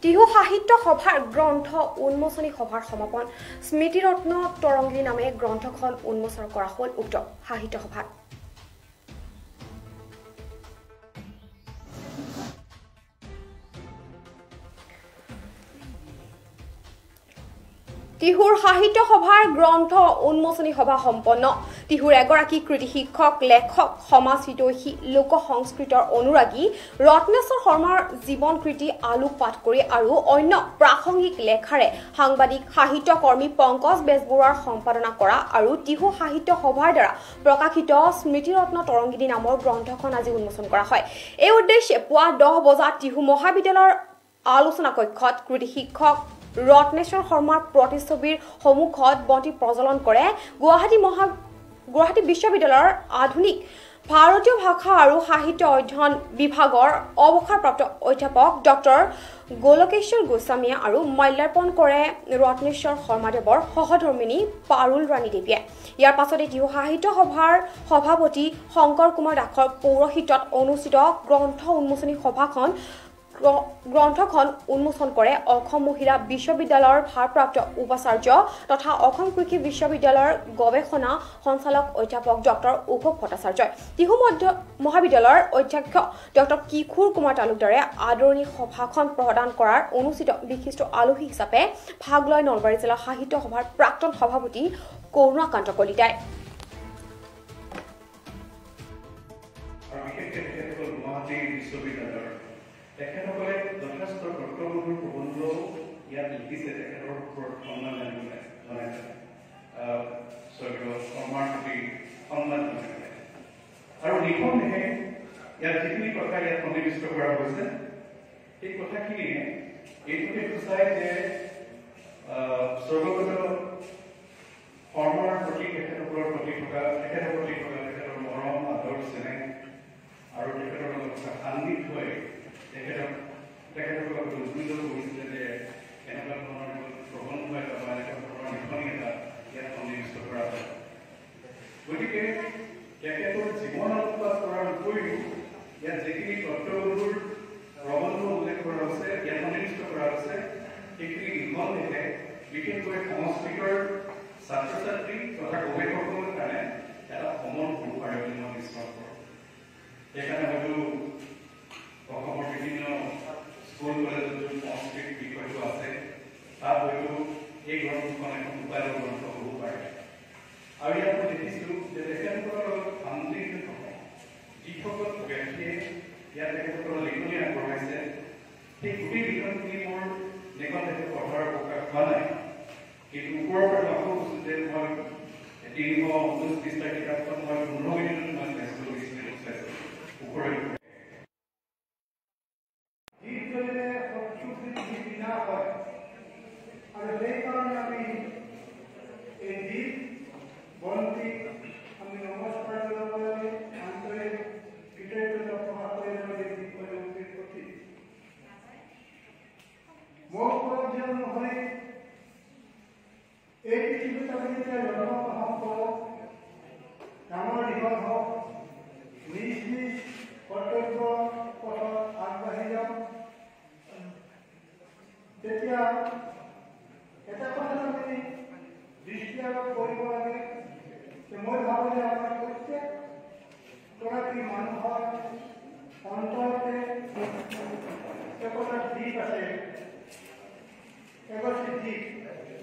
টিহু সাহিত্য সভাৰ গ্ৰন্থ উন্মোচনী সভাৰ সমাপন স্মৃতিৰত্ন তৰংগিনী নামে গ্ৰন্থখন উন্মোচন কৰা হ'ল উক্ত সাহিত্য সভাত। টিহুৰ সাহিত্য সভাৰ গ্ৰন্থ উন্মোচনী সভা সম্পন্ন। টিহুৰ এগৰাকী কৃতি শিক্ষক, লেখক, সমাজ হিতৈষী, লোক সংস্কৃতৰ অনুৰাগী ৰত্নেশ্বৰ শৰ্মাৰ জীৱন কৃতি আলোকপাত কৰি আৰু অন্য প্ৰাসংগিক লেখাৰে সাংবাদিক সাহিত্যকৰ্মী পংকজ বেজবৰুৱাৰ সম্পাদনা কৰা আৰু টিহু সাহিত্য সভাৰ দ্বাৰা প্ৰকাশিত স্মৃতিৰত্ন তৰংগিনী নামৰ গ্ৰন্থখন আজি উন্মোচন কৰা হয়। এই উদ্দেশ্যে পুৱা 10 বজাত টিহু মহাবিদ্যালয়ৰ আলোচনা কক্ষত কৃতি শিক্ষক ৰত্নেশ্বৰ শৰ্মাৰ প্ৰতিচ্ছবিৰ সন্মুখত বন্তি প্ৰজ্বলন কৰে গুৱাহাটী বিশ্ববিদ্যালয়ৰ আধুনিক ভাৰতীয় ভাষা আৰু সাহিত্য অধ্যয়ন বিভাগৰ অৱসৰপ্ৰাপ্ত অধ্যাপক ডক্টৰ গোলকেশ্বৰ গোস্বামীয়ে আৰু মাল্যাৰ্পণ কৰে ৰত্নেশ্বৰ শৰ্মাদেৱৰ সহধৰ্মিনী পাৰুল ৰাণী দেৱীয়ে। ইয়াৰ পাছতে টিহু সাহিত্য সভাৰ সভাপতি শংকৰ কুমাৰ দাসৰ পৌৰোহিত্যত অনুষ্ঠিত গ্ৰন্থখন উন্মোচন কৰে অসম মহিলা বিশ্ববিদ্যালয়ৰ ভাৰপ্ৰাপ্ত উপাচাৰ্য তথা অসম কৃষি বিশ্ববিদ্যালয়ৰ গৱেষণা সঞ্চালক অধ্যাপক ডক্টৰ অশোক ভট্টাচাৰ্যই। টিহু মহাবিদ্যালয়ৰ অধ্যক্ষ ডক্টৰ কিশোৰ কুমাৰ তালুকদাৰে আদৰণি সভাখন প্ৰদান কৰাৰ অনুষ্ঠিত বিশিষ্ট আলহী হিচাপে ভাগ লয় নলবাৰী জিলা সাহিত্য সভাৰ প্ৰাক্তন সভাপতি কৰুণাকান্ত কলিতাই। তেখেতসকলে যথেষ্ট গুৰুত্বপূৰ্ণ প্ৰবন্ধও ইয়াত লিখিছে। তেখেতৰ ওপৰত সন্মান জনাইছে, স্বৰ্গীয় শৰ্মাৰ প্ৰতি সন্মান জনাইছে আৰু নিঃসন্দেহে ইয়াত যিখিনি কথা ইয়াত সন্নিৱিষ্ট কৰা হৈছে সেই কথাখিনিয়ে এইটোকে সূচায় যে স্বৰ্গগত শৰ্মাৰ প্ৰতি তেখেতৰ প্ৰতি থকা তেখেতৰ মৰম আদৰ চেনেহ আৰু তেখেতৰ লগত থকা সান্নিধ্য হৈ তেখেতসকলক উদ্বুদ্ধ কৰিছিলে যে এনেকুৱা ধৰণৰ প্ৰবন্ধ এটা বা এনেকুৱা ধৰণৰ লিখনি এটা ইয়াত সন্নিৱিষ্ট কৰা হয়। গতিকে তেখেতৰ জীৱন আলোকপাত কৰাৰ উপৰিও ইয়াত যিখিনি তত্ত্বগধুৰ প্ৰবন্ধ উল্লেখ কৰা হৈছে, ইয়াত সন্নিৱিষ্ট কৰা হৈছে, সেইখিনি নিঃসন্দেহে বিশেষকৈ সংস্কৃতৰ ছাত্ৰ ছাত্ৰী তথা গৱেষকসকলৰ কাৰণে এটা সমল হ'ব পাৰে বুলি মই বিশ্বাস কৰোঁ। সেইকাৰণে হয়তো অসমৰ বিভিন্ন স্কুল কলেজত সংস্কৃত বিষয়টো আছে, তাত হয়তো এই গ্ৰন্থখন এখন উপায়ৰ গ্ৰন্থ হ'ব পাৰে। আৰু ইয়াত মই দেখিছোঁ যে তেখেতসকলৰ লগত সামগ্ৰিক যিসকল ব্যক্তিয়ে ইয়াত তেখেতসকলৰ লিখনি আগবঢ়াইছে সেই গোটেই লিখনখিনি মোৰ লেখন তেখেত পঢ়াৰ প্ৰকাশ হোৱা নাই, কিন্তু ওপৰৰ পৰা লক্ষ্য কৰিছোঁ যে মই 329 পৃষ্ঠাৰ কিতাপখন মই 15 মিনিটত মই চাইছোঁ ওপৰে আৰু সেইকাৰণে আমি এই দ্বীপ বন্তি আমি নমস্কাৰ জনাব লাগে, আন্তৰিক কৃতজ্ঞতা প্ৰকাশ কৰিব লাগে দ্বীপৰ প্ৰতি। মোৰ প্ৰয়োজন অনুসৰি এই পৃথিৱীত আমি যেতিয়া জন্মগ্ৰহণ কৰোঁ, ডাঙৰ দীঘল হওক, নিজ নিজ কৰ্তব্য পথত আগবাঢ়ি যাওঁ, তেতিয়া এটা কথা আমি দৃষ্টিআগত কৰিব লাগে যে মই ভাবোঁ যে আমাৰ প্ৰত্যেকগৰাকী মানুহৰ অন্তৰতে একোটা দ্বীপ আছে, এগৰাকী দ্বীপ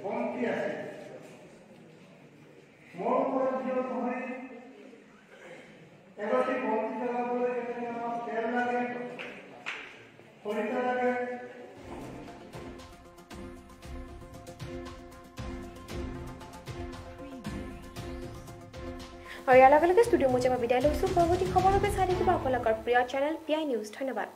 বন্তি আছে। মোৰ ওপৰত যিটো নহয় এগৰাকী বন্তি জ্বলাবলৈ আমাক তেল লাগে, খৰিকা লাগে। আৰু ইয়াৰ লগে লগে ষ্টুডিঅ' মই বিদায় লৈছোঁ। পৰৱৰ্তী খবৰৰ বাবে চাই থাকিব আপোনালোকৰ প্ৰিয় চেনেল PI নিউজ। ধন্যবাদ।